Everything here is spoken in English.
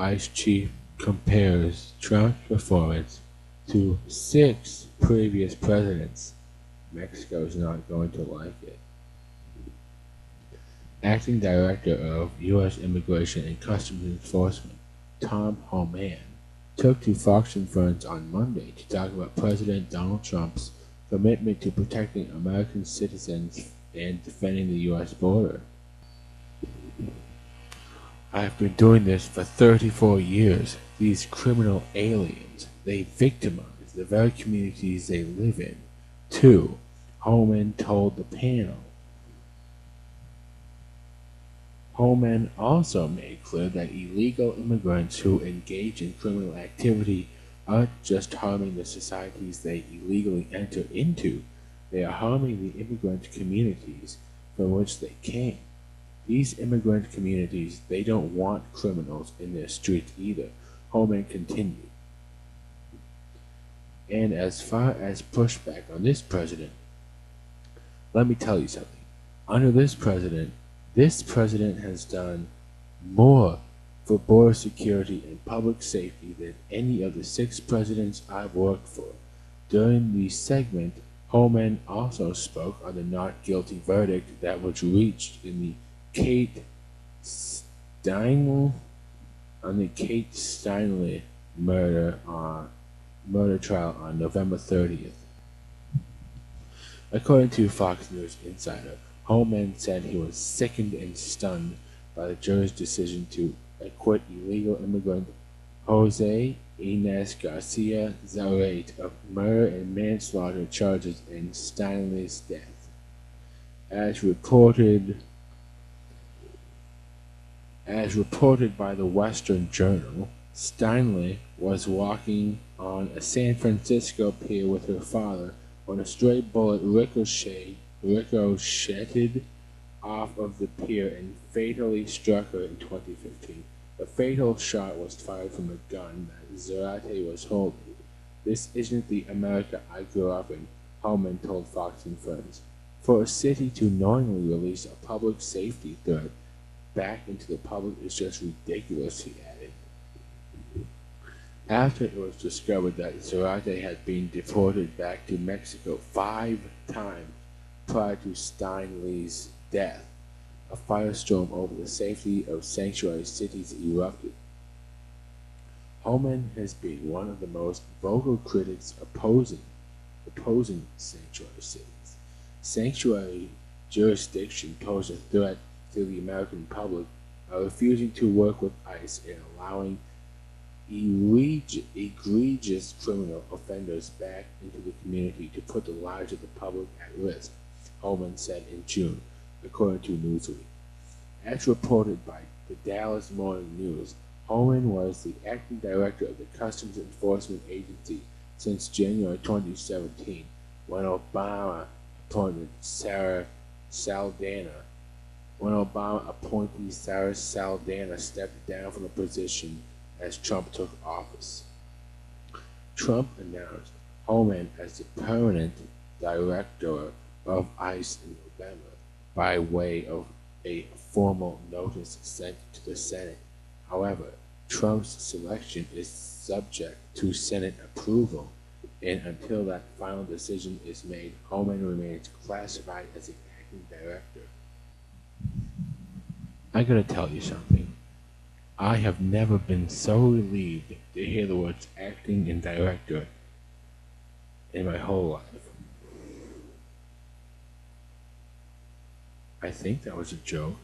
ICE chief compares Trump's performance to 6 previous presidents. Mexico is not going to like it. Acting Director of U.S. Immigration and Customs Enforcement, Tom Homan, took to Fox and Friends on Monday to talk about President Donald Trump's commitment to protecting American citizens and defending the U.S. border. I have been doing this for 34 years. These criminal aliens, they victimize the very communities they live in. 2. Homan told the panel. Homan also made clear that illegal immigrants who engage in criminal activity aren't just harming the societies they illegally enter into, they are harming the immigrant communities from which they came. These immigrant communities, they don't want criminals in their streets either, Homan continued. And as far as pushback on this president, let me tell you something. Under this president has done more for border security and public safety than any of the 6 presidents I've worked for. During the segment, Homan also spoke on the not guilty verdict that was reached in the Kate Steinle murder trial on November 30th. According to Fox News Insider, Homan said he was sickened and stunned by the jury's decision to acquit illegal immigrant Jose Inez Garcia Zarate of murder and manslaughter charges in Steinle's death. As reported by the Western Journal, Steinle was walking on a San Francisco pier with her father when a stray bullet ricocheted off of the pier and fatally struck her in 2015. The fatal shot was fired from a gun that Zarate was holding. This isn't the America I grew up in, Homan told Fox and Friends. For a city to knowingly release a public safety threat back into the public is just ridiculous, he added. After it was discovered that Zarate had been deported back to Mexico 5 times prior to Steinle's death, a firestorm over the safety of sanctuary cities erupted. Homan has been one of the most vocal critics opposing sanctuary cities. Sanctuary jurisdiction pose a threat to the American public by refusing to work with ICE and allowing egregious criminal offenders back into the community to put the lives of the public at risk, Homan said in June, according to Newsweek. As reported by the Dallas Morning News, Homan was the acting director of the Customs Enforcement Agency since January 2017, when Obama appointed Sarah Saldana. When Obama appointee Sarah Saldana stepped down from the position as Trump took office. Trump announced Homan as the permanent director of ICE in November by way of a formal notice sent to the Senate. However, Trump's selection is subject to Senate approval, and until that final decision is made, Homan remains classified as the acting director. I gotta tell you something. I have never been so relieved to hear the words acting and director in my whole life. I think that was a joke.